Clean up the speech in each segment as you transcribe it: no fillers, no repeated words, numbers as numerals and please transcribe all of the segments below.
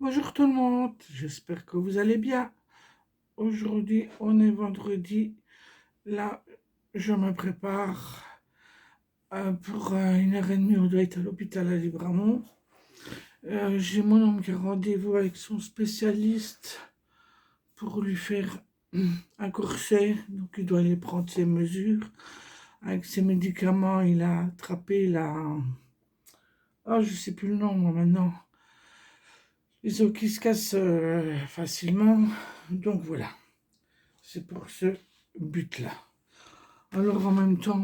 Bonjour tout le monde, j'espère que vous allez bien. Aujourd'hui, on est vendredi. Là, je me prépare pour 1h30. On doit être à l'hôpital à Libramont. J'ai mon homme qui a rendez-vous avec son spécialiste pour lui faire un corset. Donc, il doit aller prendre ses mesures. Avec ses médicaments, il a attrapé la... Oh, je sais plus le nom, moi, maintenant. Les os qui se cassent facilement. Donc, voilà. C'est pour ce but-là. Alors en même temps,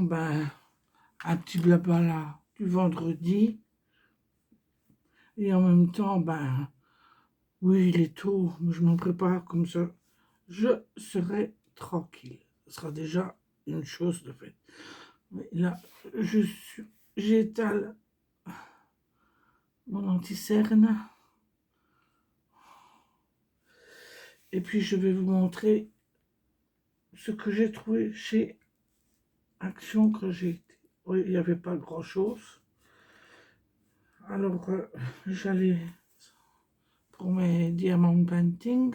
un petit blabla du vendredi. Et en même temps, oui, il est tôt, mais je m'en prépare comme ça. Je serai tranquille. Ce sera déjà une chose de faite. Mais là, j'étale mon anti-cerne. Et puis je vais vous montrer ce que j'ai trouvé chez Action que j'ai été. Oui, il n'y avait pas grand-chose. Alors, j'allais pour mes diamant painting,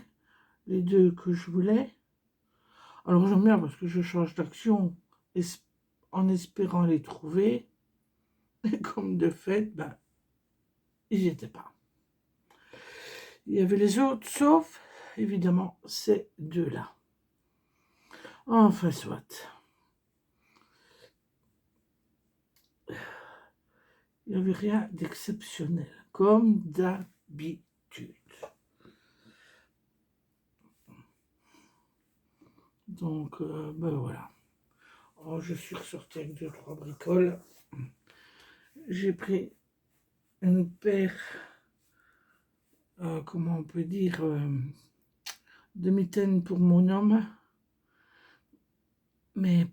les deux que je voulais. Alors, j'aime bien parce que je change d'action en espérant les trouver. Et comme de fait, ils n'y étaient pas. Il y avait les autres, sauf, évidemment, ces deux-là. Enfin, soit. Il n'y avait rien d'exceptionnel, comme d'habitude. Donc, voilà. Oh, je suis ressorti avec 2-3 bricoles. J'ai pris une paire, comment on peut dire, de mitaines pour mon homme, mais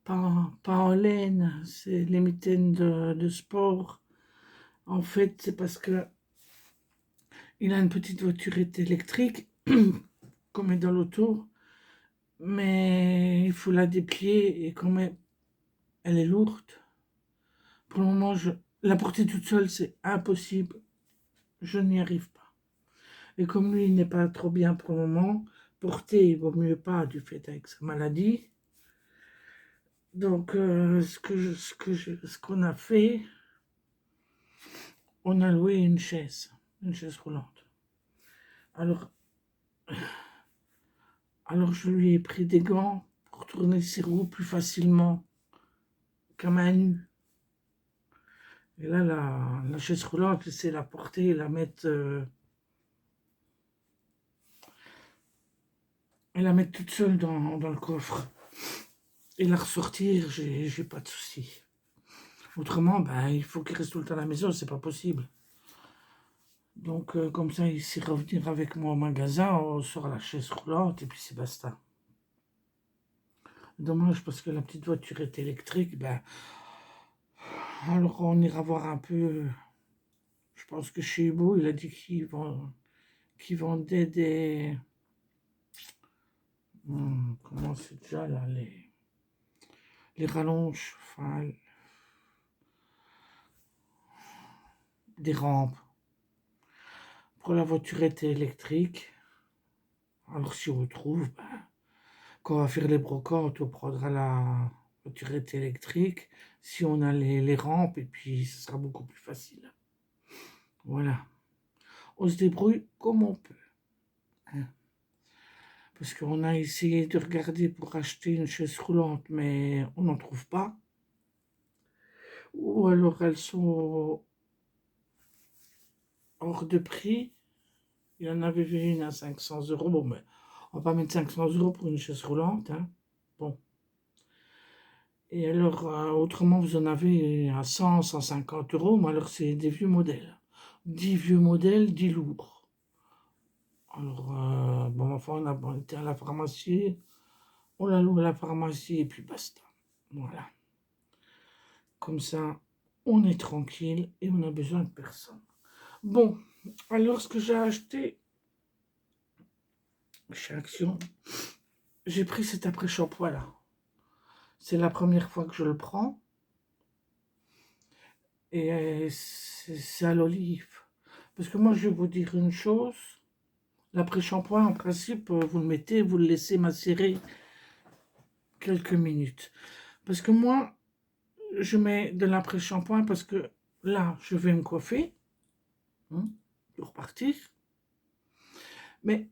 pas en laine, c'est les mitaines de sport. En fait, c'est parce que il a une petite voiturette électrique, comme est dans l'auto, mais il faut la déplier et comme elle est lourde, pour le moment, la porter toute seule, c'est impossible. Je n'y arrive pas. Et comme lui, il n'est pas trop bien pour le moment, porter, il vaut mieux pas du fait avec sa maladie. Donc, ce qu'on a fait, on a loué une chaise roulante. Alors, je lui ai pris des gants pour tourner ses roues plus facilement qu'à main nue. Et là, la chaise roulante, c'est la porter et la mettre, toute seule dans le coffre. Et la ressortir, j'ai pas de souci. Autrement, il faut qu'il reste tout le temps à la maison, c'est pas possible. Donc, comme ça, il sait revenir avec moi au magasin, on sort la chaise roulante et puis c'est basta. Dommage parce que la petite voiture est électrique, alors on ira voir un peu. Je pense que chez Hugo, il a dit qu'il vendait des. Comment c'est déjà là, les rallonges, enfin, des rampes pour la voiturette électrique. Alors si on trouve, quand on va faire les brocantes, on prendra la voiturette électrique. Si on a les rampes, et puis ce sera beaucoup plus facile. Voilà. On se débrouille comme on peut. Hein. Parce qu'on a essayé de regarder pour acheter une chaise roulante, mais on n'en trouve pas. Ou alors elles sont hors de prix. Il y en avait vu une à 500 €. Bon, mais on va pas mettre 500 € pour une chaise roulante. Hein. Bon. Et alors, autrement, vous en avez à 100, 150 €. Mais alors, c'est des vieux modèles. 10 vieux modèles, 10 lourds. Alors, enfin, on était à la pharmacie. On l'a loué à la pharmacie et puis basta. Voilà. Comme ça, on est tranquille et on n'a besoin de personne. Bon, alors ce que j'ai acheté chez Action, j'ai pris cet après-shampoing là. C'est la première fois que je le prends. Et c'est à l'olive. Parce que moi, je vais vous dire une chose. L'après-shampoing, en principe, vous le mettez, vous le laissez macérer quelques minutes. Parce que moi, je mets de l'après-shampoing parce que là, je vais me coiffer. Pour repartir. Mais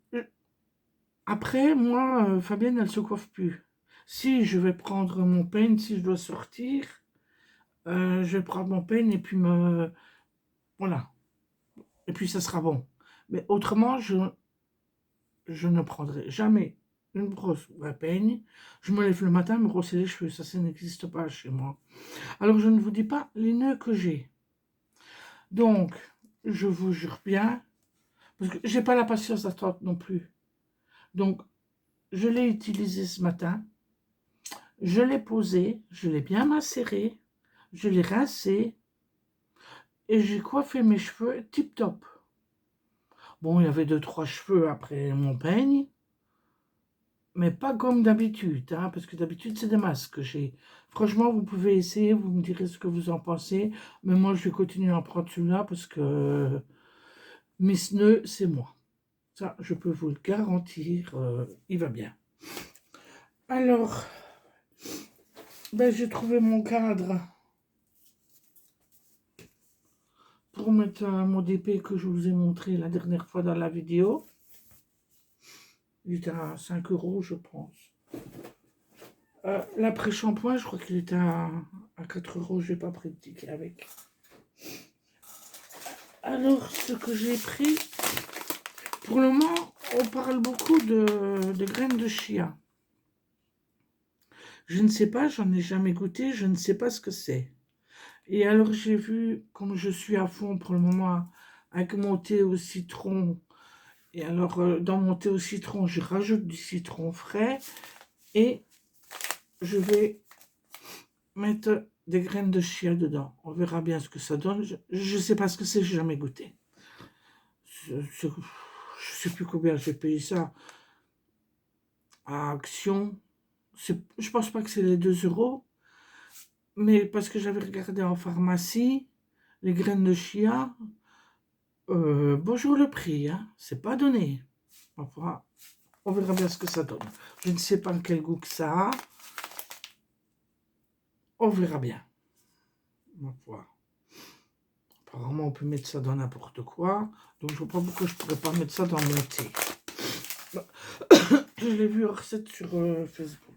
après, moi, Fabienne, elle se coiffe plus. Si je vais prendre mon peigne, si je dois sortir, je vais prendre mon peigne et puis me... Voilà. Et puis ça sera bon. Mais autrement, je ne prendrai jamais une brosse ou un peigne. Je me lève le matin me brosser les cheveux. Ça n'existe pas chez moi. Alors, je ne vous dis pas les nœuds que j'ai. Donc, je vous jure bien, parce que j'ai pas la patience d'attendre non plus. Donc, je l'ai utilisé ce matin. Je l'ai posé, je l'ai bien macéré, je l'ai rincé et j'ai coiffé mes cheveux tip top. Bon, il y avait 2-3 cheveux après mon peigne, mais pas comme d'habitude, hein, parce que d'habitude c'est des masses que j'ai. Franchement, vous pouvez essayer, vous me direz ce que vous en pensez, mais moi je vais continuer à prendre celui-là parce que Miss Neu, c'est moi. Ça, je peux vous le garantir, il va bien. Alors, ben, j'ai trouvé mon cadre pour mettre mon DP que je vous ai montré la dernière fois dans la vidéo. Il était à 5 €, je pense. L'après-shampoing, je crois qu'il était à 4 €. Je n'ai pas pris de ticket avec. Alors, ce que j'ai pris, pour le moment, on parle beaucoup de graines de chia. Je ne sais pas, j'en ai jamais goûté, je ne sais pas ce que c'est. Et alors, j'ai vu, comme je suis à fond pour le moment avec mon thé au citron, et alors, dans mon thé au citron, je rajoute du citron frais et je vais mettre des graines de chia dedans. On verra bien ce que ça donne. Je ne sais pas ce que c'est, je n'ai jamais goûté. Je ne sais plus combien j'ai payé ça à Action. Je ne pense pas que c'est les 2 €, mais parce que j'avais regardé en pharmacie, les graines de chia, bonjour le prix, hein, c'est pas donné. Enfin, on verra bien ce que ça donne. Je ne sais pas quel goût que ça a. On verra bien. On va voir. Apparemment, on peut mettre ça dans n'importe quoi. Donc, je ne vois pas pourquoi je ne pourrais pas mettre ça dans mon thé. Je l'ai vu en recette sur Facebook.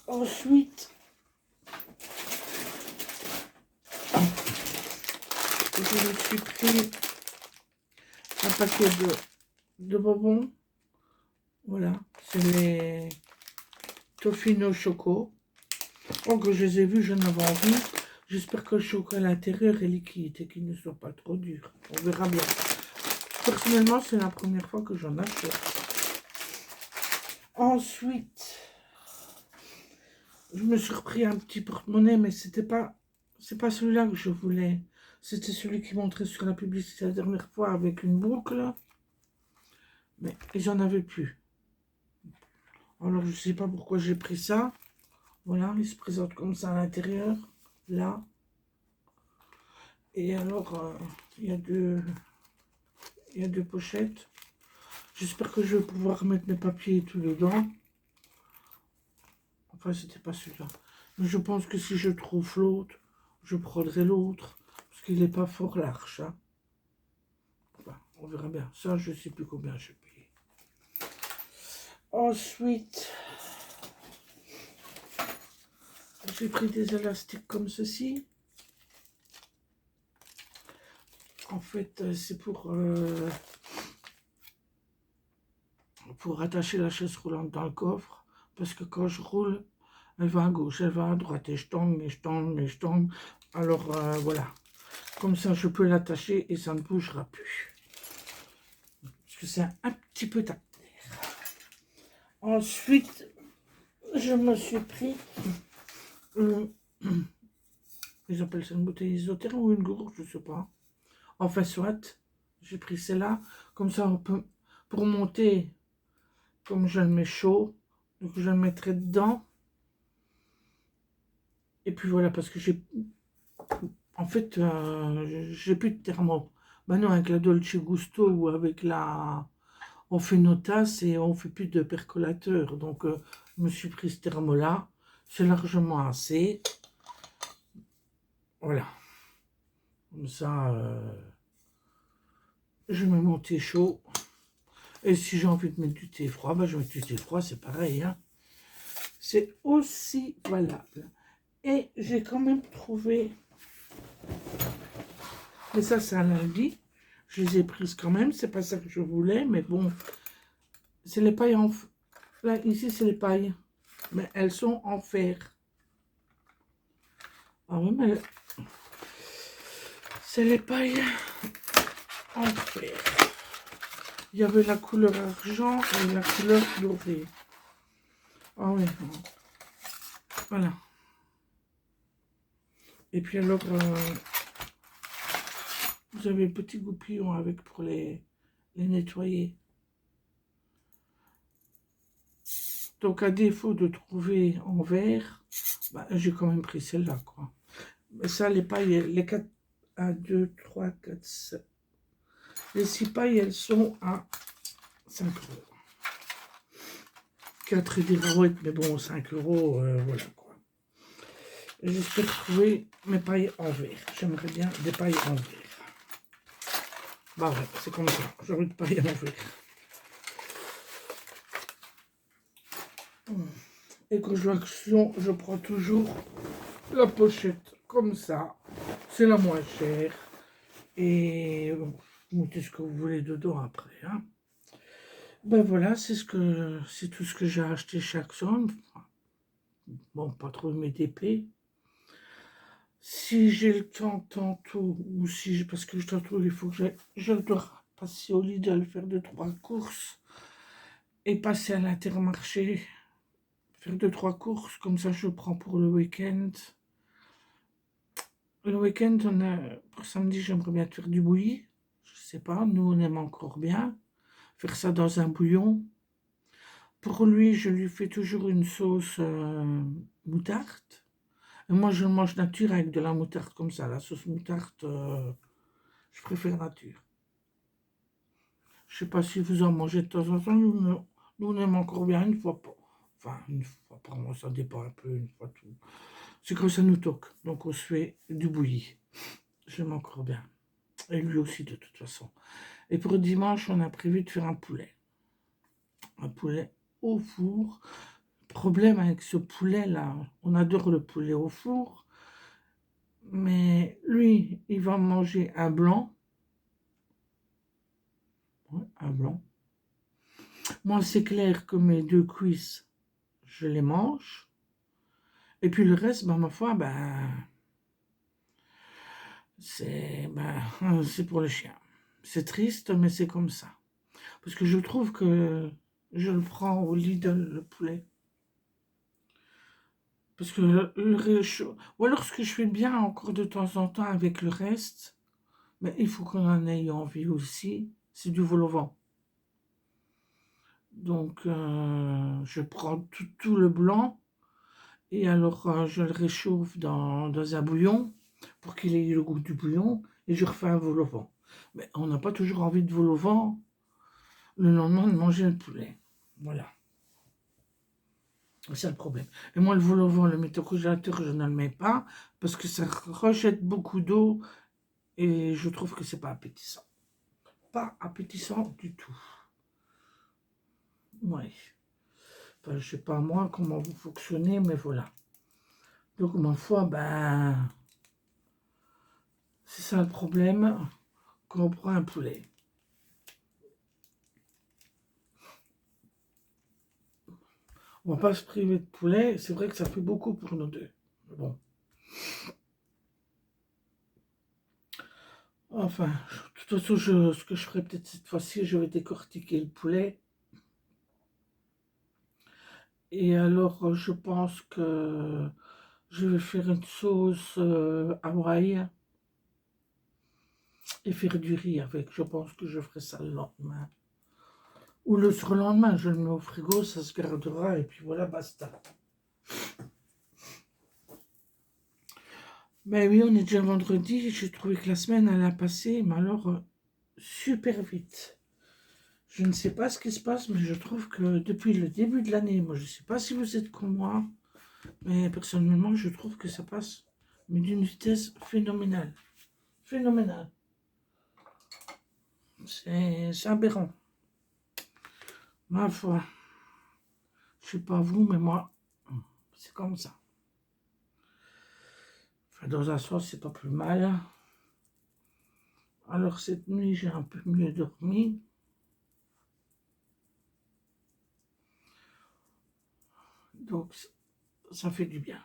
Ensuite, je me suis pris un paquet de bonbons. Voilà, c'est les Tofino Choco. Oh, que je les ai vus, j'en avais envie. J'espère que le chocolat à l'intérieur est liquide et qu'il ne soit pas trop dur. On verra bien. Personnellement, c'est la première fois que j'en achète. Ensuite, je me suis repris un petit porte-monnaie, mais c'est pas celui-là que je voulais. C'était celui qui montrait sur la publicité la dernière fois avec une boucle. Mais j'en avais plus. Alors, je sais pas pourquoi j'ai pris ça. Voilà, il se présente comme ça à l'intérieur. Là. Et alors, il y a deux pochettes. J'espère que je vais pouvoir mettre mes papiers et tout dedans. Enfin, c'était pas celui-là. Mais je pense que si je trouve l'autre, je prendrai l'autre. Parce qu'il n'est pas fort large. Hein. Enfin, on verra bien. Ça, je ne sais plus combien j'ai payé. Ensuite, j'ai pris des élastiques comme ceci. En fait, c'est pour attacher la chaise roulante dans le coffre. Parce que quand je roule, elle va à gauche, elle va à droite, et je tombe, et je tombe, et je tombe. Alors, voilà. Comme ça, je peux l'attacher et ça ne bougera plus. Parce que c'est un petit peu tactile. Ensuite, je me suis pris... ils appellent ça une bouteille isotherme ou une gourde, je ne sais pas. Enfin, soit, j'ai pris celle-là. Comme ça, on peut, pour monter, comme je le mets chaud, donc je le mettrai dedans. Et puis voilà, parce que j'ai... En fait, j'ai plus de thermo. Bah non, avec la Dolce Gusto ou avec la... On fait nos tasses et on fait plus de percolateur. Donc, je me suis pris ce thermo-là. C'est largement assez. Voilà. Comme ça, je mets mon thé chaud. Et si j'ai envie de mettre du thé froid, bah, je mets du thé froid, c'est pareil. Hein. C'est aussi valable. Et j'ai quand même trouvé... Mais ça, c'est un lundi. Je les ai prises quand même. C'est pas ça que je voulais, mais bon. C'est les pailles en... Là, ici, c'est les pailles. Mais elles sont en fer. Ah oui, mais... C'est les pailles en fer. Il y avait la couleur argent et la couleur dorée. Ah oui. Voilà. Et puis alors, vous avez un petit goupillon avec pour les nettoyer. Donc, à défaut de trouver en verre, bah, j'ai quand même pris celle-là, quoi. Mais ça, les pailles, les 4, 1, 2, 3, 4, 7. Les 6 pailles, elles sont à 5 euros. 4 et des barouettes, mais bon, 5 euros, voilà, quoi. J'espère trouver mes pailles en verre. J'aimerais bien des pailles en verre. Bah ouais, c'est comme ça. J'aurais de pailles en verre. Et quand je vois Action, je prends toujours la pochette comme ça. C'est la moins chère. Et bon, vous mettez ce que vous voulez dedans après. Hein. Ben voilà, c'est tout ce que j'ai acheté chez Action. Bon, pas trop mes DP. Si j'ai le temps tantôt, ou si parce que tantôt il faut que je dois passer au Lidl, faire 2-3 courses et passer à l'Intermarché, faire 2-3 courses, comme ça je prends pour le week-end. Le week-end, pour samedi, j'aimerais bien faire du bouilli. Je sais pas, nous on aime encore bien. Faire ça dans un bouillon. Pour lui, je lui fais toujours une sauce moutarde. Et moi, je le mange nature avec de la moutarde comme ça. La sauce moutarde, je préfère nature. Je sais pas si vous en mangez de temps en temps. Nous on aime encore bien une fois pas. Enfin, une fois par mois, ça dépend un peu, une fois tout. C'est comme ça nous toque. Donc on se fait du bouilli. J'aime encore bien. Et lui aussi, de toute façon. Et pour dimanche, on a prévu de faire un poulet. Un poulet au four. Problème avec ce poulet-là, on adore le poulet au four, mais lui, il va manger un blanc. Ouais, un blanc. Moi, c'est clair que mes 2 cuisses, je les mange. Et puis le reste, ben, ma foi, c'est pour le chien. C'est triste, mais c'est comme ça. Parce que je trouve que je le prends au Lidl, le poulet. Parce que ou alors ce que je fais bien encore de temps en temps avec le reste, mais il faut qu'on en ait envie aussi, c'est du vol-au-vent. Donc je prends tout le blanc et alors je le réchauffe dans un bouillon pour qu'il ait le goût du bouillon et je refais un vol-au-vent. Mais on n'a pas toujours envie de vol-au-vent le lendemain de manger le poulet. Voilà. C'est le problème. Et moi, le vol-au-vent, le mettre au congélateur, je ne le mets pas parce que ça rejette beaucoup d'eau et je trouve que c'est pas appétissant. Pas appétissant du tout. Ouais. Enfin, je sais pas moi comment vous fonctionnez, mais voilà. Donc, ma foi, c'est ça le problème quand on prend un poulet. On va pas se priver de poulet. C'est vrai que ça fait beaucoup pour nous deux. Mais bon. Enfin, de toute façon, ce que je ferai peut-être cette fois-ci, je vais décortiquer le poulet. Et alors, je pense que je vais faire une sauce hawaï et faire du riz avec. Je pense que je ferai ça le lendemain. Ou le surlendemain, je le mets au frigo, ça se gardera et puis voilà, basta. Ben oui, on est déjà vendredi, j'ai trouvé que la semaine elle a passé, mais alors super vite. Je ne sais pas ce qui se passe, mais je trouve que depuis le début de l'année, moi je ne sais pas si vous êtes comme moi, mais personnellement je trouve que ça passe, mais d'une vitesse phénoménale. Phénoménale. C'est aberrant. Ma foi. Je sais pas vous, mais moi, c'est comme ça. Enfin, dans un sens, c'est pas plus mal. Alors cette nuit, j'ai un peu mieux dormi. Donc, ça fait du bien.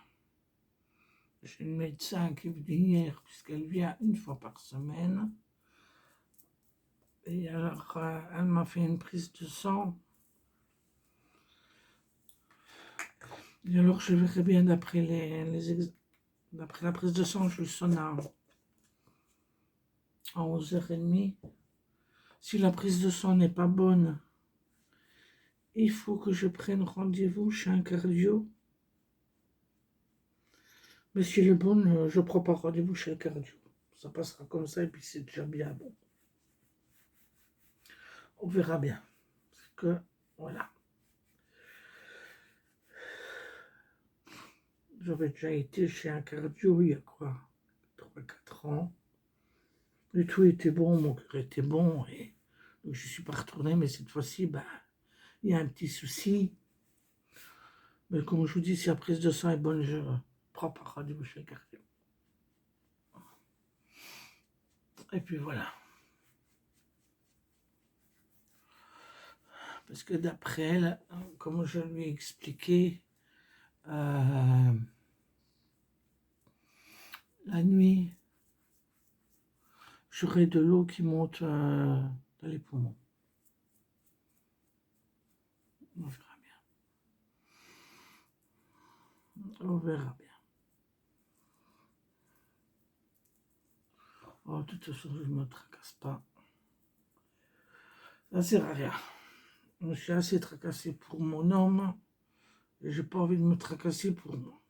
J'ai une médecin qui est venue hier, puisqu'elle vient une fois par semaine. Et alors, elle m'a fait une prise de sang. Et alors, je verrai bien d'après d'après la prise de sang, je sonne à 11h30. Si la prise de sang n'est pas bonne, il faut que je prenne rendez-vous chez un cardio. Mais si elle est bonne, je prends pas rendez-vous chez un cardio. Ça passera comme ça et puis c'est déjà bien bon. On verra bien. Parce que, voilà. J'avais déjà été chez un cardio il y a quoi 3-4 ans. Et tout était bon, mon cœur était bon. Et donc je ne suis pas retourné, mais cette fois-ci, bah, il y a un petit souci. Mais comme je vous dis, si la prise de sang est bonne, je prends pas rendez-vous chez un cardio. Et puis voilà. Parce que d'après elle, comme je lui ai expliqué, la nuit, j'aurai de l'eau qui monte dans les poumons. On verra bien. On verra bien. Oh, de toute façon, je ne me tracasse pas. Ça sert à rien. Je suis assez tracassé pour mon homme et j'ai pas envie de me tracasser pour moi.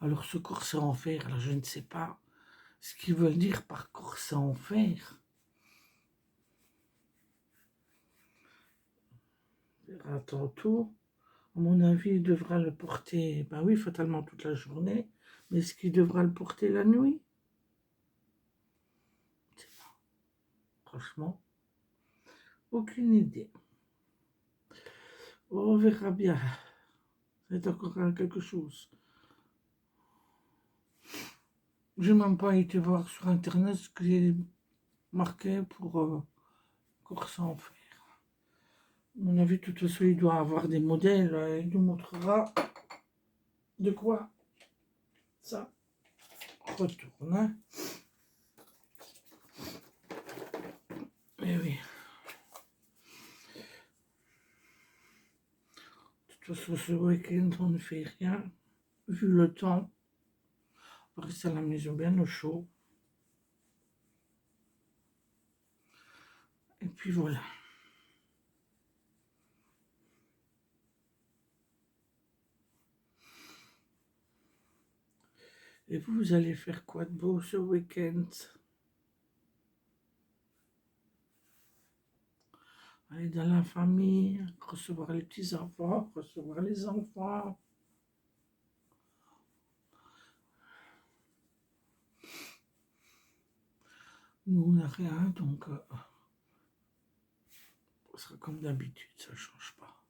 Alors ce course à enfer, là, je ne sais pas ce qu'ils veulent dire par course à enfer. On verra tantôt. À mon avis, il devra le porter, ben oui, fatalement toute la journée. Mais est-ce qu'il devra le porter la nuit? Je sais pas. Franchement, aucune idée. On verra bien. C'est encore quelque chose. J'ai même pas été voir sur internet ce qui est marqué pour course à enfer. À mon avis, de toute façon, il doit avoir des modèles. Il nous montrera de quoi ça retourne. Hein. Eh oui. De toute façon, ce week-end, on ne fait rien. Vu le temps, on va rester à la maison bien au chaud. Et puis voilà. Et vous allez faire quoi de beau ce week-end? Aller dans la famille, recevoir les petits-enfants, recevoir les enfants. Nous, on n'a rien, donc ce sera comme d'habitude, ça ne change pas.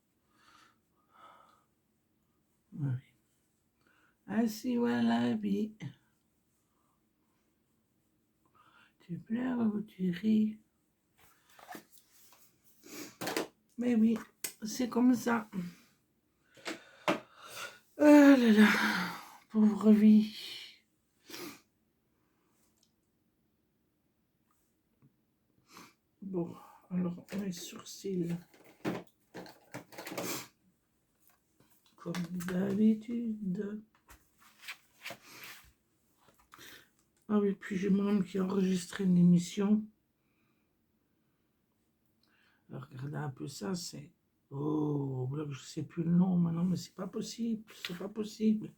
Oui. Ainsi va la vie. Tu pleures ou tu ris. Mais oui, c'est comme ça. Ah là là, pauvre vie. Bon, alors mes sourcils, comme d'habitude. Ah oui, puis j'ai moi-même qui a enregistré une émission. Alors, regardez un peu ça, c'est... Oh, là, je sais plus le nom maintenant, mais c'est pas possible, c'est pas possible.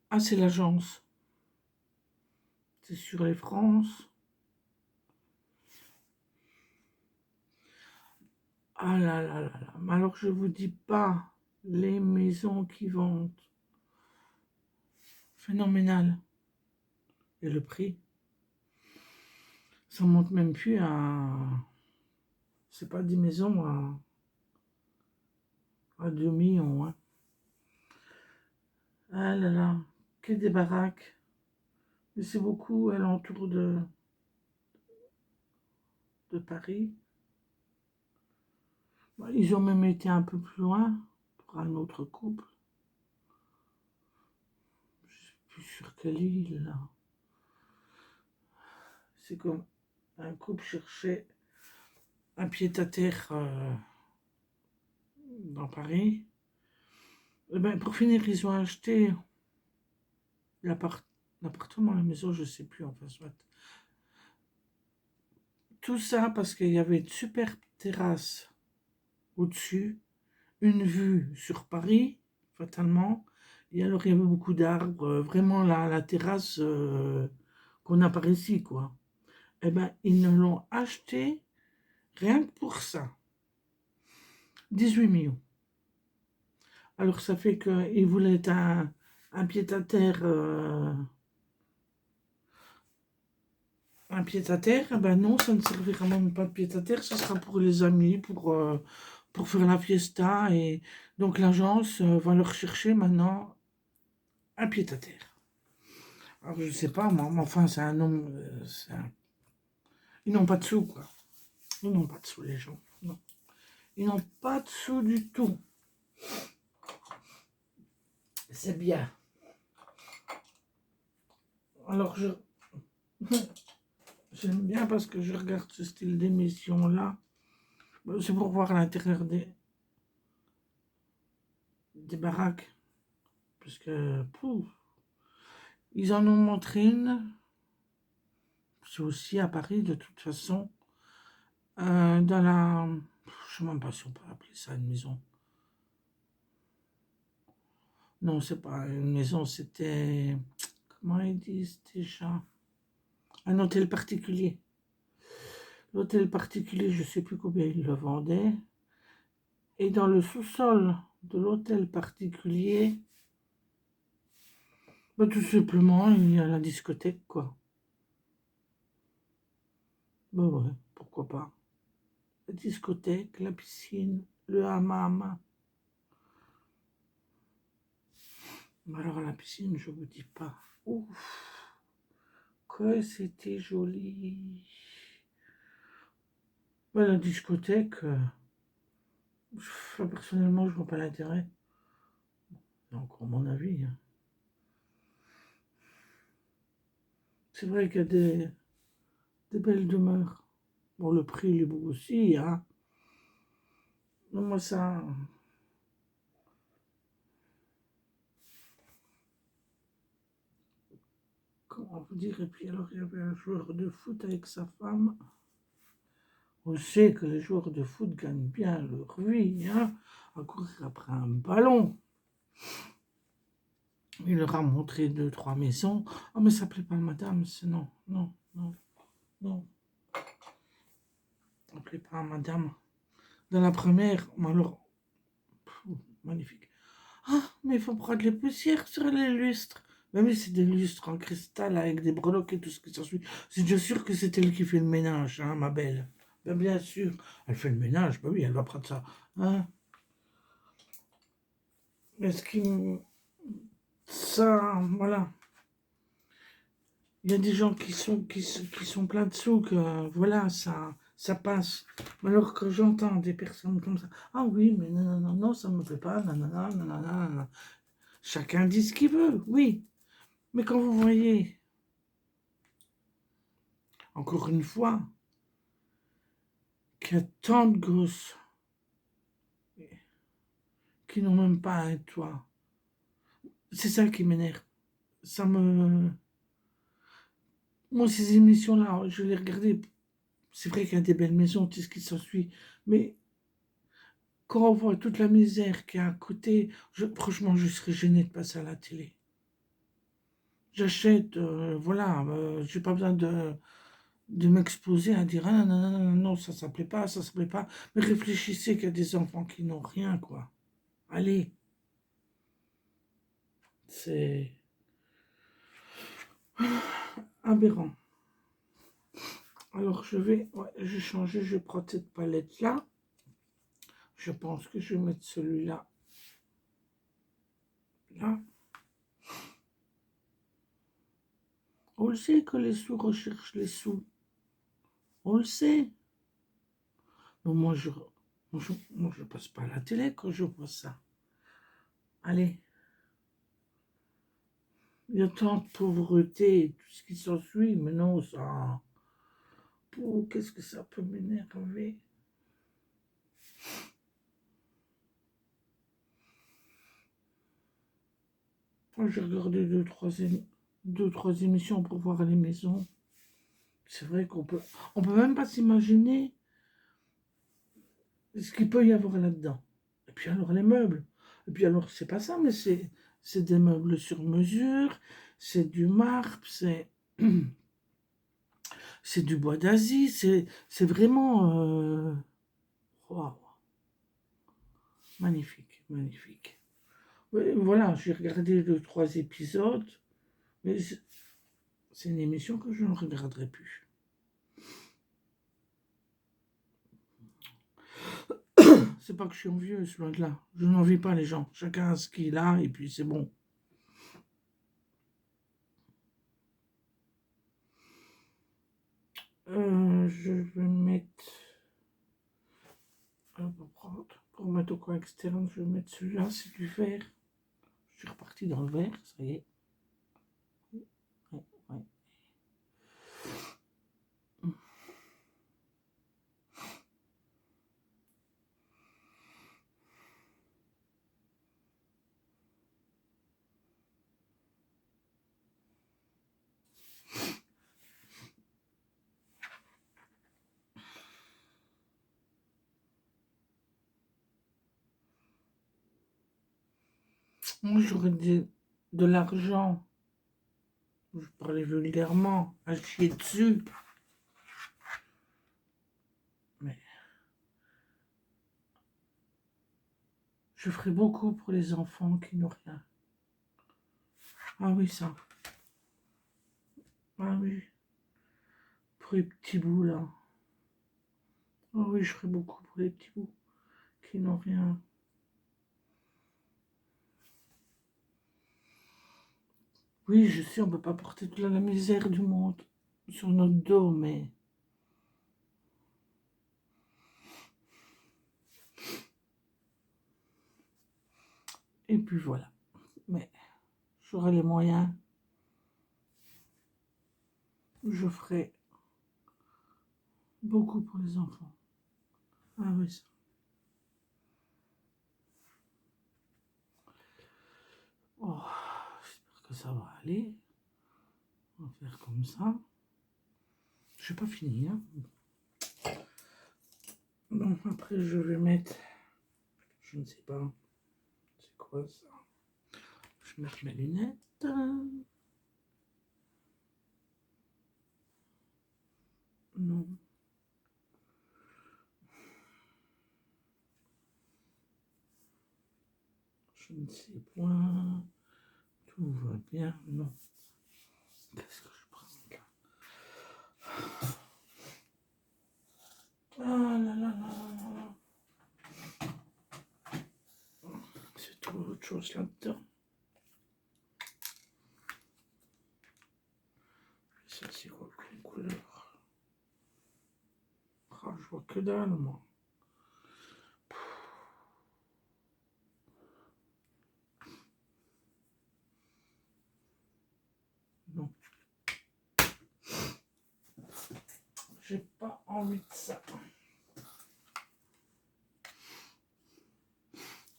Ah, c'est l'agence. C'est sur les France. Ah là là là là. Mais alors, je vous dis pas les maisons qui vendent. Phénoménal. Et le prix, ça monte même plus à... C'est pas 10 maisons à 2 millions. Hein. Ah là là. Que des baraques. Mais c'est beaucoup alentour de Paris. Bah, ils ont même été un peu plus loin pour un autre couple. Je sais plus sur quelle île là. C'est comme un couple cherchait un pied-à-terre dans Paris. Et ben, pour finir, ils ont acheté l'appartement, la maison, je sais plus, enfin, soit. Tout ça parce qu'il y avait une super terrasse au-dessus, une vue sur Paris, fatalement. Et alors, il y avait beaucoup d'arbres, vraiment la terrasse qu'on a par ici, quoi. Eh ben, ils ne l'ont acheté rien que pour ça. 18 millions. Alors, ça fait qu'ils voulaient un pied-à-terre. Un pied-à-terre, eh ben non, ça ne servira même pas de pied-à-terre, ça sera pour les amis, pour faire la fiesta. Et donc l'agence va leur chercher maintenant un pied-à-terre. Alors je sais pas, moi, mais enfin c'est un nom, ils n'ont pas de sous, quoi. Ils n'ont pas de sous, les gens. Non. Ils n'ont pas de sous du tout. C'est bien. Alors j'aime bien parce que je regarde ce style d'émission-là. C'est pour voir l'intérieur des baraques. Parce que, pouf, ils en ont montré une. C'est aussi à Paris, de toute façon. Dans la... Je ne sais même pas si on peut appeler ça une maison. Non, c'est pas une maison, c'était... Comment ils disent déjà? Un hôtel particulier. L'hôtel particulier, je ne sais plus combien ils le vendaient. Et dans le sous-sol de l'hôtel particulier, bah, tout simplement, il y a la discothèque, quoi. Bah ouais, pourquoi pas. La discothèque, la piscine, le hammam. Mais alors la piscine, je vous dis pas. Ouf, que c'était joli. Ouais, la discothèque, personnellement, je vois pas l'intérêt. C'est encore mon avis. Hein. C'est vrai qu'il y a des belles demeures. Bon, le prix, il est beau aussi, hein. Mais moi, ça... Comment vous dire? Et puis alors, il y avait un joueur de foot avec sa femme. On sait que les joueurs de foot gagnent bien leur vie, hein, à courir après un ballon. Il leur a montré deux, trois maisons. Oh, mais ça plaît pas, madame. C'est non, non, non, non. Ça plaît pas, madame. Dans la première, alors, magnifique. Ah, mais il faut prendre les poussières sur les lustres. Mais oui, c'est des lustres en cristal avec des breloques et tout ce qui s'ensuit. C'est bien sûr que c'est elle qui fait le ménage, hein, ma belle. Ben, bien sûr. Elle fait le ménage, ben oui, elle va prendre ça. Hein. Est-ce qu'il... Ça, voilà. Il y a des gens qui sont pleins de sous, que voilà, ça passe. Mais alors que j'entends des personnes comme ça, ah oui, mais non, non, non, non, ça ne me plaît pas, non, non, non, non, non, non, non. Chacun dit ce qu'il veut, oui. Mais quand vous voyez, encore une fois, qu'il y a tant de gosses qui n'ont même pas un toit, c'est ça qui m'énerve. Ça me... Moi, ces émissions-là, je les regardais. C'est vrai qu'il y a des belles maisons, tout ce qui s'ensuit. Mais quand on voit toute la misère qu'il y a à côté, franchement, je serais gênée de passer à la télé. j'achète, voilà, j'ai pas besoin de m'exposer à dire, ah, non, non, non, non, non, ça plaît pas, ça plaît pas. Mais réfléchissez qu'il y a des enfants qui n'ont rien, quoi. Allez, c'est aberrant. Alors ouais, je vais changer, je prends cette palette-là. Je pense que je vais mettre celui-là là. On le sait que les sous recherchent les sous. On le sait. Mais moi, je passe pas à la télé quand je vois ça. Allez. Il y a tant de pauvreté et tout ce qui s'ensuit, mais non, ça... Oh, qu'est-ce que ça peut m'énerver. Moi, j'ai regardé deux, trois émissions pour voir les maisons. C'est vrai on peut même pas s'imaginer ce qu'il peut y avoir là-dedans. Et puis alors les meubles. Et puis alors c'est pas ça, mais c'est des meubles sur mesure, c'est du marbre, c'est du bois d'Asie, c'est vraiment waouh, magnifique, magnifique. Oui, voilà, j'ai regardé deux, trois épisodes, mais c'est une émission que je ne regarderai plus. C'est pas que je suis envieuse, loin de là. Je n'envie pas les gens. Chacun a ce qu'il a et puis c'est bon. Je vais mettre... Pour mettre au coin externe, je vais mettre celui-là, c'est du vert. Je suis reparti dans le vert, ça y est. Ouais, ouais. Moi, j'aurais de l'argent, je parlais vulgairement, à chier dessus. Mais je ferais beaucoup pour les enfants qui n'ont rien. Ah oui, ça. Ah oui. Pour les petits bouts, là. Ah oui, je ferais beaucoup pour les petits bouts qui n'ont rien. Oui, je sais, on ne peut pas porter toute la misère du monde sur notre dos, mais... Et puis voilà. Mais j'aurai les moyens. Je ferai beaucoup pour les enfants. Ah oui, ça. Oh, j'espère que ça va aller. On va faire comme ça. Je n'ai pas fini, hein. Donc après, je vais mettre... Je ne sais pas. C'est quoi ça? Je vais mettre mes lunettes. Non. Je ne sais point. Tout va bien. Non. Qu'est-ce que je prends là? Ah là là là là. C'est trop autre chose là-dedans. Ça, c'est quoi comme couleur? Ah, je vois que dalle, moi. Non. J'ai pas envie de ça.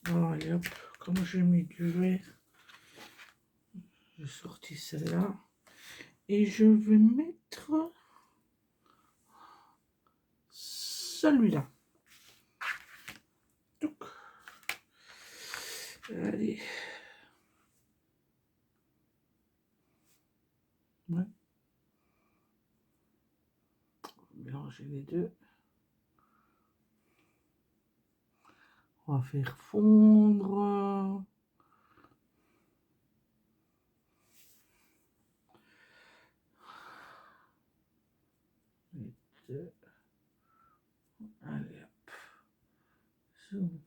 Alors, allez hop, comme j'ai mis du vert, j'ai sorti celle-là. Et je vais mettre celui-là. Allez. Ouais. Mélanger les deux. On va faire fondre. Les deux. Allez hop. Zoom,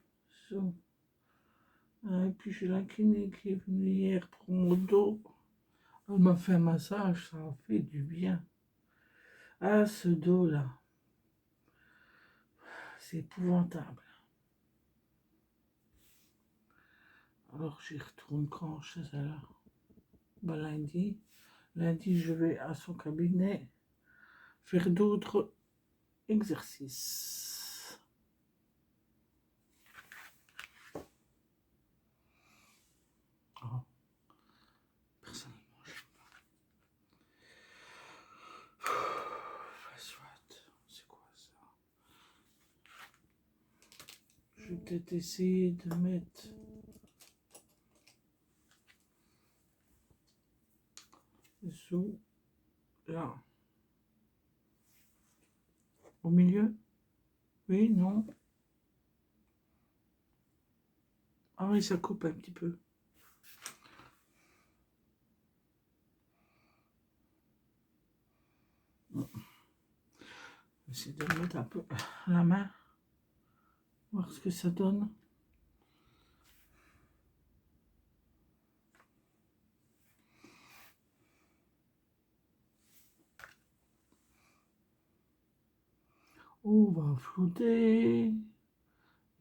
zoom. Ah, et puis j'ai la kiné qui est venue hier pour mon dos. Elle m'a fait un massage, ça a fait du bien. Ah, ce dos-là, c'est épouvantable. Alors j'y retourne quand chez elle. Ben, lundi. Lundi, je vais à son cabinet faire d'autres exercices. Oh, personnellement, je sais pas. Soit, c'est quoi ça? Je vais peut-être essayer de mettre sous là. Au milieu? Oui, non? Ah oui, ça coupe un petit peu. Essayer de mettre un peu la main, voir ce que ça donne. On va flouter. Et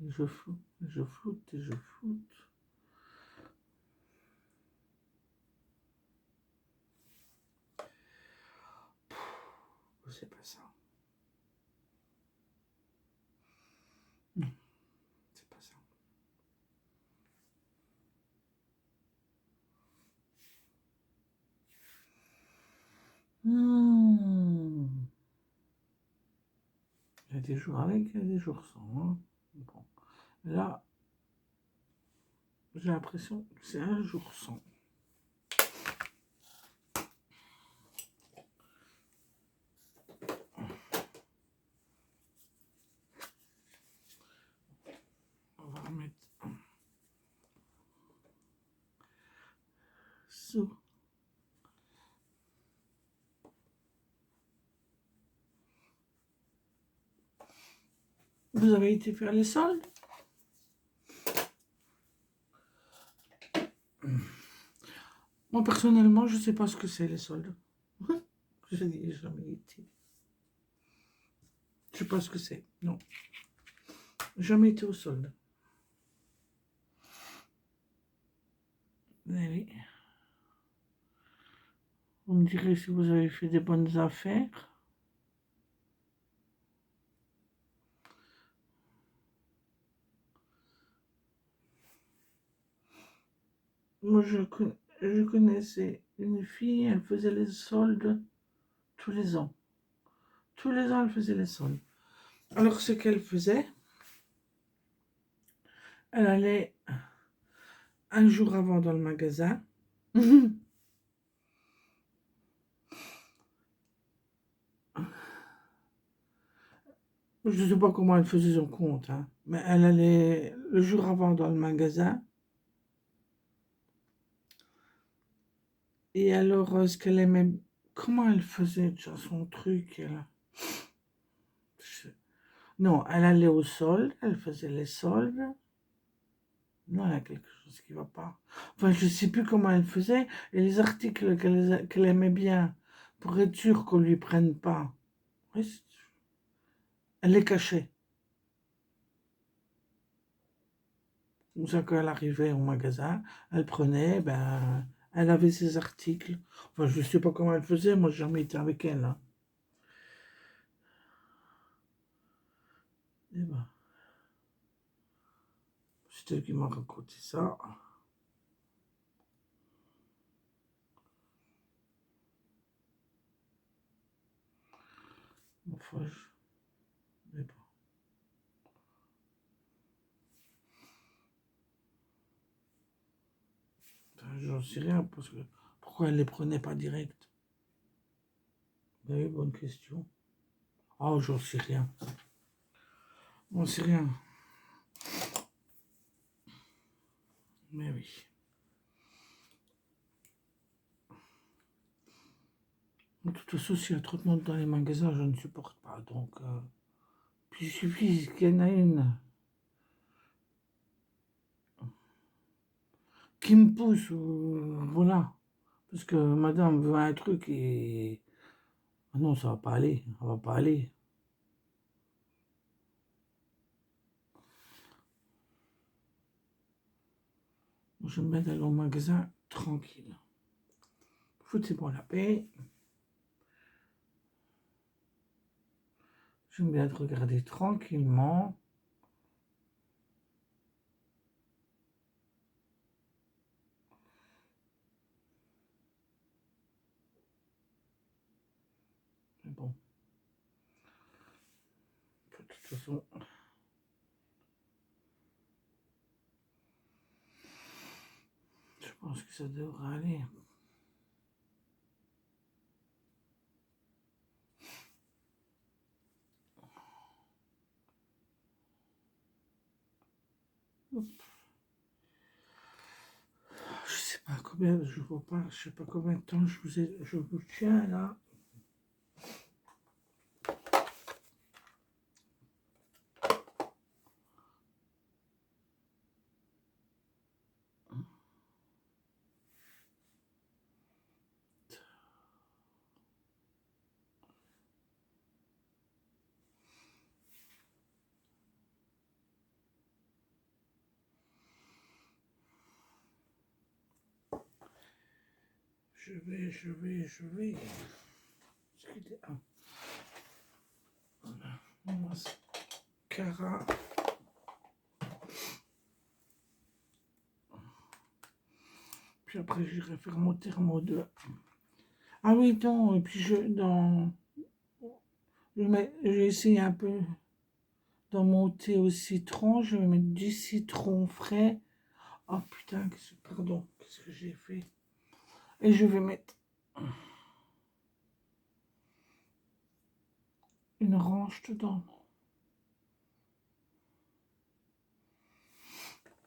je floute, et je floute, et je floute. C'est pas ça. Non, c'est pas ça. Hmm. Il y a des jours avec, il y a des jours sans. Hein. Bon. Là, j'ai l'impression que c'est un jour sans. On va remettre sous. Vous avez été faire les soldes? Moi, personnellement, je ne sais pas ce que c'est les soldes. Je n'y ai jamais été. Je ne sais pas ce que c'est. Non. Jamais été au solde. Allez. Vous me direz si vous avez fait des bonnes affaires. Moi, je connaissais une fille, elle faisait les soldes tous les ans. Tous les ans, elle faisait les soldes. Alors, ce qu'elle faisait, elle allait un jour avant dans le magasin. Je ne sais pas comment elle faisait son compte, hein, mais elle allait le jour avant dans le magasin. Et alors, ce qu'elle aimait, comment elle faisait déjà son truc Non, elle allait au solde, elle faisait les soldes. Non, il y a quelque chose qui ne va pas. Enfin, je ne sais plus comment elle faisait. Et les articles qu'elle aimait bien, pour être sûre qu'on ne lui prenne pas, oui, elle les cachait. Comme ça, quand elle arrivait au magasin, elle prenait, ben, elle avait ses articles. Enfin, je ne sais pas comment elle faisait, moi, j'ai jamais été avec elle. Hein. Et ben, c'est elle qui m'a raconté ça. Enfin, mais bon. Enfin, j'en sais rien, parce que pourquoi elle les prenait pas direct? Oui, bonne question. Oh, j'en sais rien. On sait rien. Mais oui. De toute façon, s'il y a trop de monde dans les magasins, je ne supporte pas. Donc, puis il suffit qu'il y en a une qui me pousse, voilà. Parce que madame veut un truc et... Ah non, ça va pas aller, ça va pas aller. Moi, j'aime bien aller au magasin tranquille. Foutez-moi la paix. J'aime bien te regarder tranquillement. Mais bon, de toute façon, je pense que ça devrait aller. Je sais pas combien, je vois pas, je sais pas combien de temps je vous tiens là. Je vais. Ah, voilà. Mascara. Puis après, j'irai faire mon thermo 2. Ah oui, non, et puis j'ai essayé un peu dans mon thé au citron, je vais mettre du citron frais. Oh putain, pardon, qu'est-ce que j'ai fait? Et je vais mettre une orange dedans.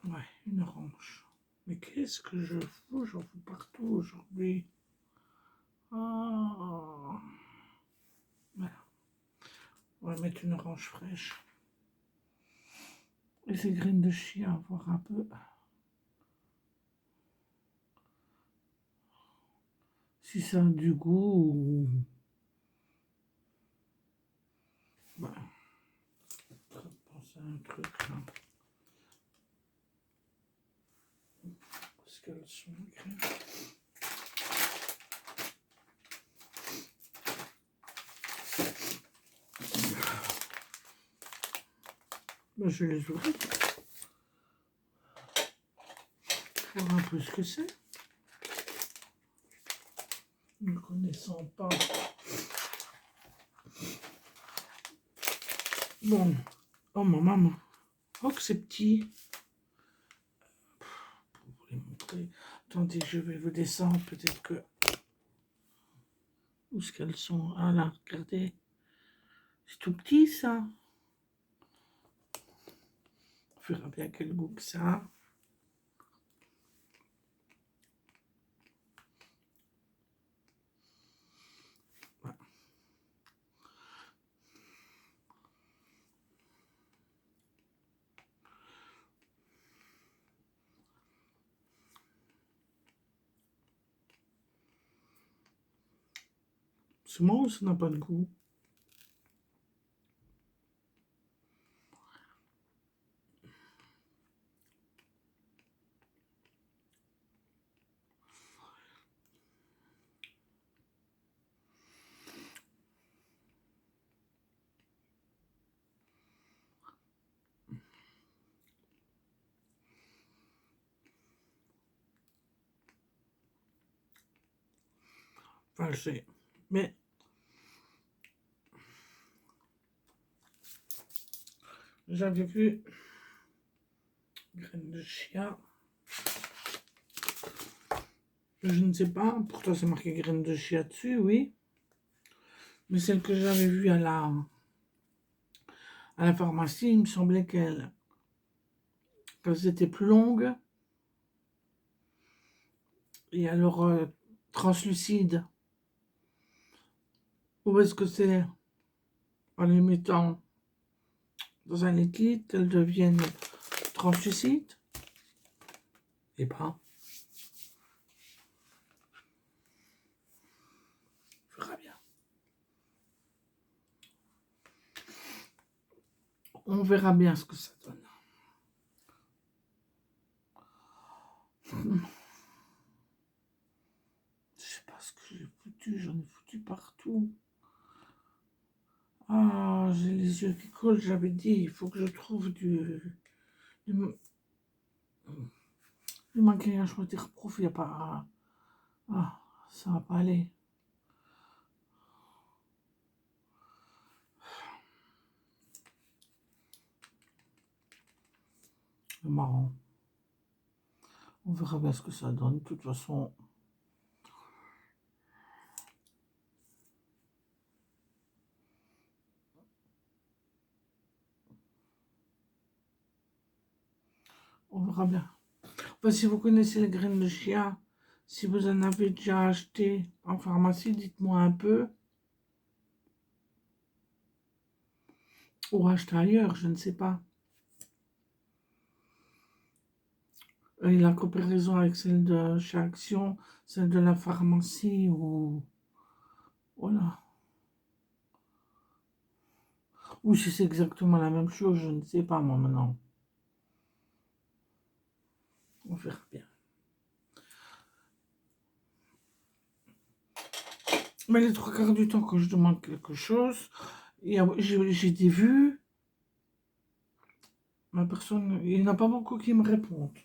Ouais, une orange. Mais qu'est-ce que je fous? J'en fous partout aujourd'hui. Ah. Voilà. On va mettre une orange fraîche. Et ces graines de chia, voir un peu si ça a du goût ou... Voilà. Je pense à un truc là. Parce qu'elles sont graines. Ben, je les ouvre. Voir un peu ce que c'est. Ne connaissant pas. Bon. Oh, ma maman. Oh, que c'est petit. Pour vous les montrer. Attendez, je vais vous descendre. Peut-être que... Où est-ce qu'elles sont? Ah là, regardez. C'est tout petit, ça. On verra bien quel goût que ça a. Voilà. C'est moi ou ça n'a pas de goût? Enfin, je sais. Mais j'avais vu graines de chia. Je ne sais pas. Pourtant, c'est marqué graines de chia dessus, oui. Mais celle que j'avais vue à la pharmacie, il me semblait qu'elles étaient plus longues. Et alors, translucide, où est-ce que c'est en les mettant dans un liquide qu'elles deviennent translucides? Eh ben, on verra bien. On verra bien ce que ça donne. Je sais pas ce que j'ai foutu, j'en ai foutu partout. Ah, j'ai les yeux qui collent, j'avais dit, il faut que je trouve du, du maquillage waterproof, il n'y a pas... Ah, ça va pas aller. C'est marrant. On verra bien ce que ça donne. De toute façon, on verra bien. Enfin, si vous connaissez les graines de chia, si vous en avez déjà acheté en pharmacie, dites-moi un peu. Ou acheter ailleurs, je ne sais pas. Et la comparaison avec celle de chez Action, celle de la pharmacie ou... Voilà. Ou si c'est exactement la même chose, je ne sais pas moi maintenant. On verra bien. Mais les trois quarts du temps, quand je demande quelque chose, j'ai des vues, ma personne, il n'y en a pas beaucoup qui me répondent.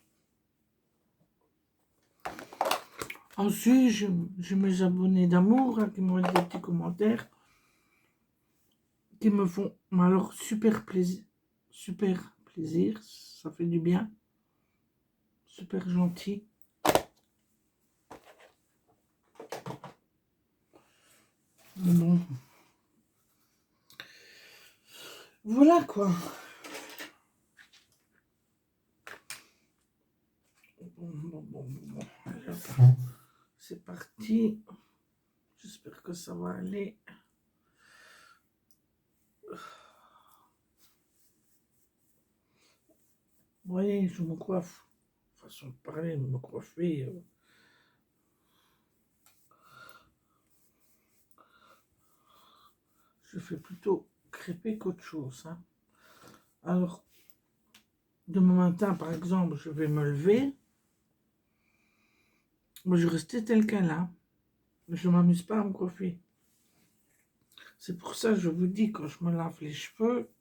Ensuite, j'ai mes abonnés d'amour hein, qui m'ont dit des petits commentaires qui me font alors super plaisir, ça fait du bien, super gentil. Bon, voilà quoi. Bon. Alors, c'est parti. J'espère que ça va aller. Vous voyez, je me coiffe. Façon de parler, me coiffer. Je fais plutôt crêper qu'autre chose. Hein. Alors, demain matin, par exemple, je vais me lever. Moi, je restais tel qu'elle a. Je ne m'amuse pas à me coiffer. C'est pour ça que je vous dis, quand je me lave les cheveux,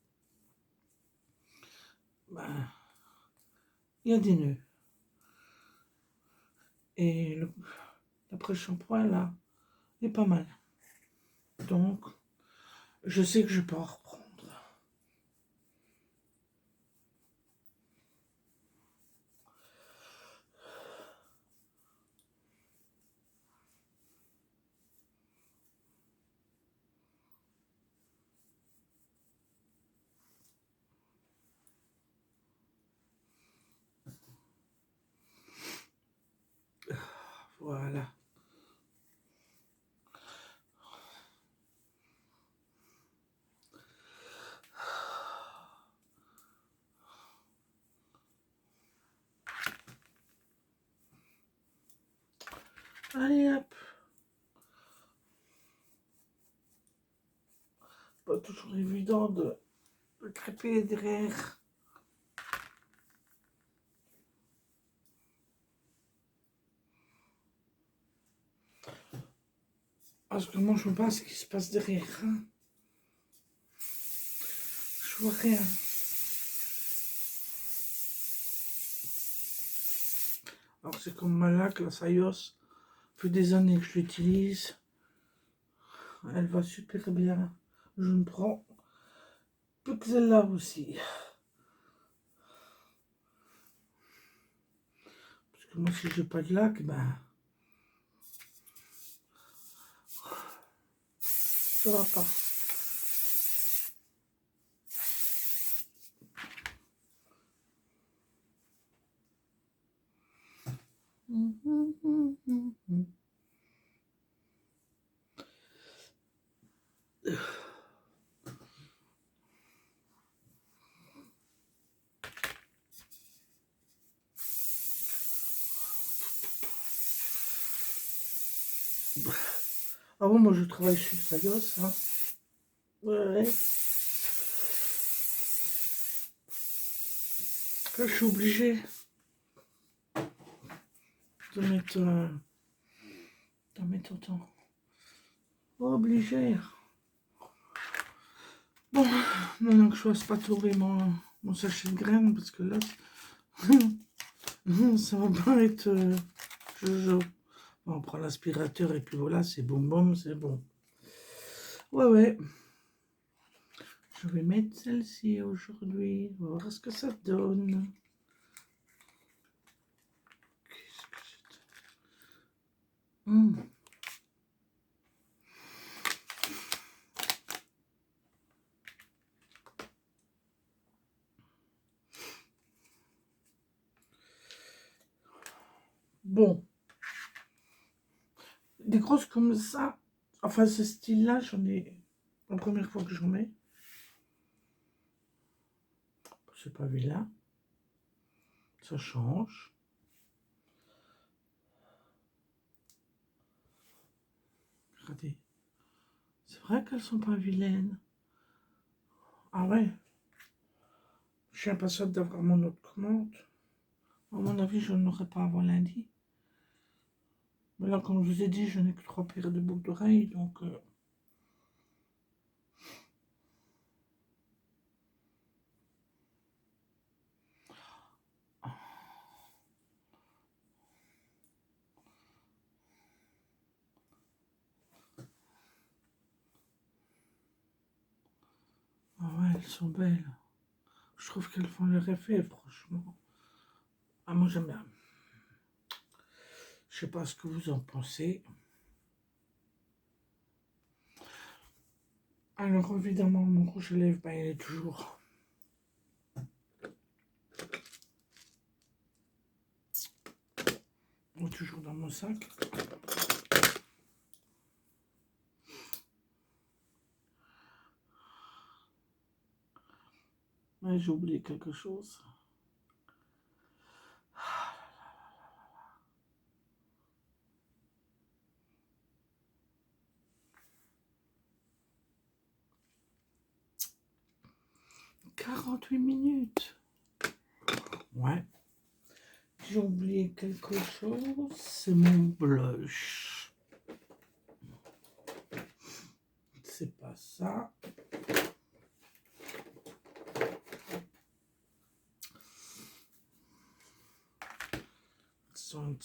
ben, il y a des nœuds. Et l'après-shampoing, là, est pas mal. Donc, je sais que je peux en reprendre. Voilà. Allez, hop. Pas toujours évident de crêper derrière. Parce que moi, je ne sais pas ce qui se passe derrière. Hein. Je vois rien. Alors, c'est comme ma laque, la Sayos. Ça fait des années que je l'utilise. Elle va super bien. Je ne prends plus que celle-là aussi. Parce que moi, si j'ai pas de laque, ben... ça va pas. Ah bon, moi je travaille chez Sagos, hein. Ouais. Que je suis obligée de mettre autant. Obligée. Bon, maintenant que je fasse pas tomber mon sachet de graines, parce que là, ça va pas être jojo. Bon, on prend l'aspirateur et puis voilà, c'est bon, c'est bon. Ouais. Je vais mettre celle-ci aujourd'hui. On va voir ce que ça donne. Qu'est-ce que c'est? Bon. Des grosses comme ça, enfin ce style-là, j'en ai la première fois que j'en mets. C'est pas vilain. Ça change. Regardez. C'est vrai qu'elles sont pas vilaines. Ah ouais. Je suis impatiente d'avoir mon autre commande. À mon avis, je n'aurai pas avant lundi. Mais là, comme je vous ai dit, je n'ai que 3 paires de boucles d'oreilles, donc... Ah ouais, elles sont belles. Je trouve qu'elles font leur effet, franchement. Ah, moi, j'aime bien. Je sais pas ce que vous en pensez. Alors, évidemment, mon rouge à lèvres, ben, il est toujours... toujours dans mon sac. Mais j'ai oublié quelque chose. 48 minutes. Ouais. J'ai oublié quelque chose. C'est mon blush. C'est pas ça. Soin.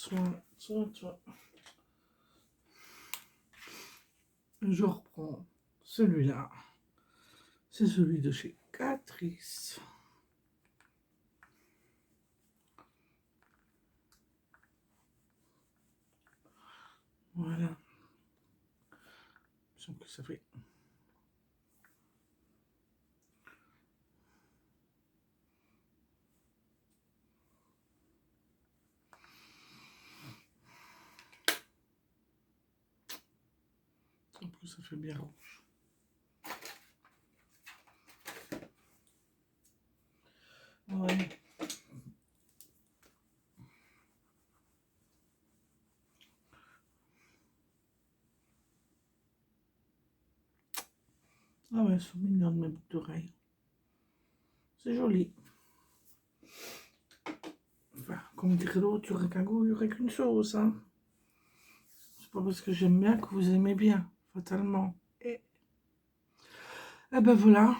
Je reprends celui-là. C'est celui de chez Catrice. Voilà. Je sens que ça fait... En plus, ça fait bien rouge. Ouais. Ah ouais, elles sont mignonnes mes boucles d'oreilles. C'est joli. Enfin, comme dirait l'autre, il n'y aurait qu'un goût, il n'y aurait qu'une sauce. Hein. C'est pas parce que j'aime bien que vous aimez bien, fatalement. Et ben voilà.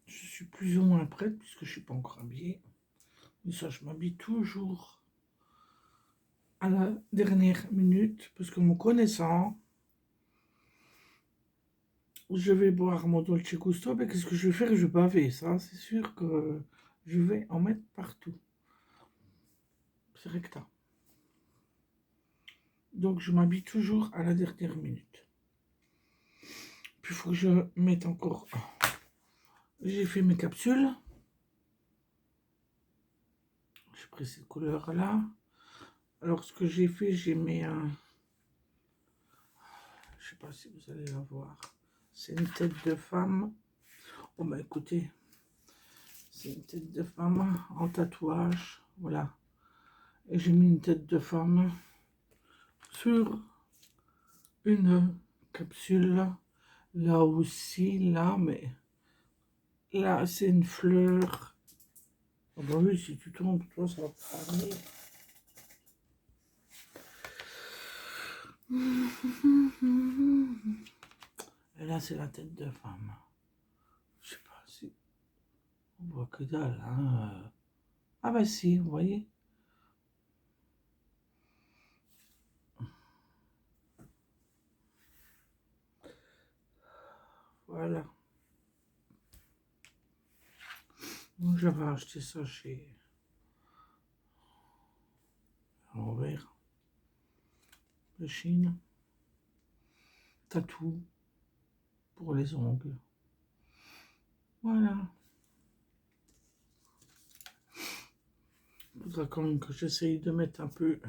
Je suis plus ou moins prête puisque je ne suis pas encore habillée. Mais ça, je m'habille toujours à la dernière minute parce que me connaissant, je vais boire mon Dolce Gusto. Mais qu'est-ce que je vais faire? Je vais baver. Ça, c'est sûr que je vais en mettre partout. C'est recta. Donc, je m'habille toujours à la dernière minute. Puis, il faut que je mette encore... J'ai fait mes capsules. J'ai pris cette couleur-là. Alors, ce que j'ai fait, j'ai mis un... Je sais pas si vous allez la voir. C'est une tête de femme. Oh, bah, écoutez. C'est une tête de femme en tatouage. Voilà. Et j'ai mis une tête de femme sur une capsule. Là aussi, là, mais... Là, c'est une fleur. Oh bah oui, si tu tombes, toi, ça va te ramener. Et là, c'est la tête de femme. Je sais pas si... On voit que dalle, hein. Ah bah si, vous voyez. Voilà. Donc, j'avais acheté ça chez... Envers. De Chine. Tatou. Pour les ongles. Voilà. Il faudra quand même que j'essaye de mettre un peu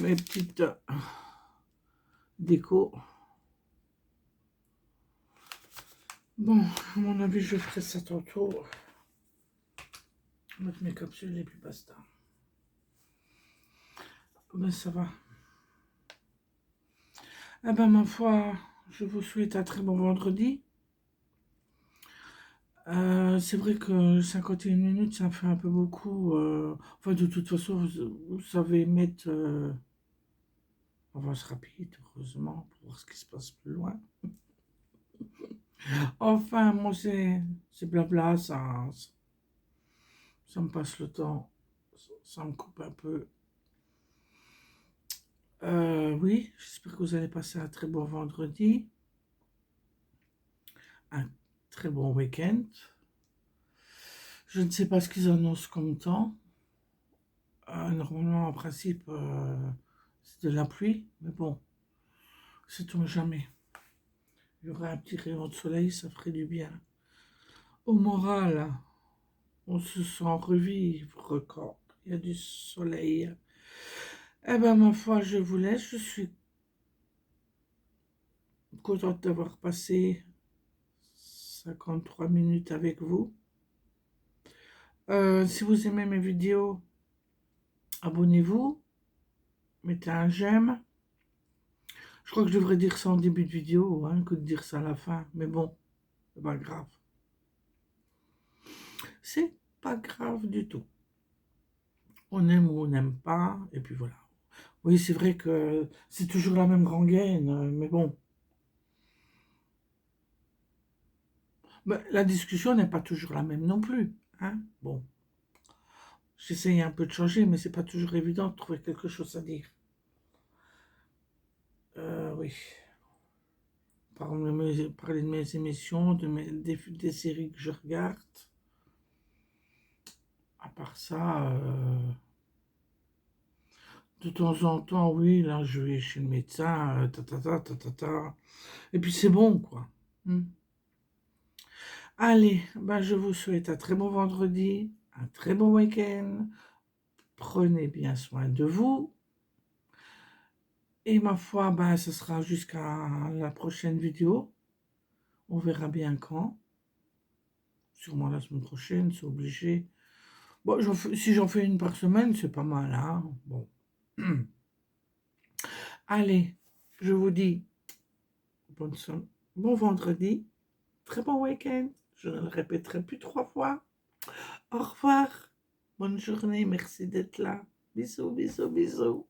mes petites déco. Bon, à mon avis, je ferai ça tantôt. Mettre mes capsules et puis basta. Ben, ça va. Eh ben, ma foi, je vous souhaite un très bon vendredi. C'est vrai que 51 minutes, ça fait un peu beaucoup. Enfin, de toute façon, vous savez mettre... on va se rapide, heureusement, pour voir ce qui se passe plus loin. Enfin, moi, c'est blabla, ça me passe le temps. Ça me coupe un peu. Oui, j'espère que vous allez passer un très bon vendredi. Un très bon week-end. Je ne sais pas ce qu'ils annoncent comme temps. Normalement, en principe, c'est de la pluie, mais bon, sait-on jamais. Il y aurait un petit rayon de soleil, ça ferait du bien. Au moral, on se sent revivre quand il y a du soleil. Eh ben, ma foi, je vous laisse. Je suis contente d'avoir passé 53 minutes avec vous. Si vous aimez mes vidéos, abonnez-vous, mettez un j'aime. Je crois que je devrais dire ça en début de vidéo, hein, que de dire ça à la fin. Mais bon, c'est pas grave. C'est pas grave du tout. On aime ou on n'aime pas, et puis voilà. Oui, c'est vrai que c'est toujours la même rengaine, mais bon. Mais la discussion n'est pas toujours la même non plus, hein. Bon, j'essaye un peu de changer, mais c'est pas toujours évident de trouver quelque chose à dire. Oui. Parler de mes émissions, des séries que je regarde. À part ça, de temps en temps, oui, là, je vais chez le médecin, et puis c'est bon, quoi. Hmm. Allez, ben, je vous souhaite un très bon vendredi, un très bon week-end. Prenez bien soin de vous. Et ma foi, ben, ce sera jusqu'à la prochaine vidéo. On verra bien quand. Sûrement la semaine prochaine, c'est obligé. Bon, si j'en fais une par semaine, c'est pas mal, hein. Bon. Allez, je vous dis bon vendredi, très bon week-end. Je ne le répéterai plus 3 fois. Au revoir. Bonne journée, merci d'être là. Bisous, bisous, bisous.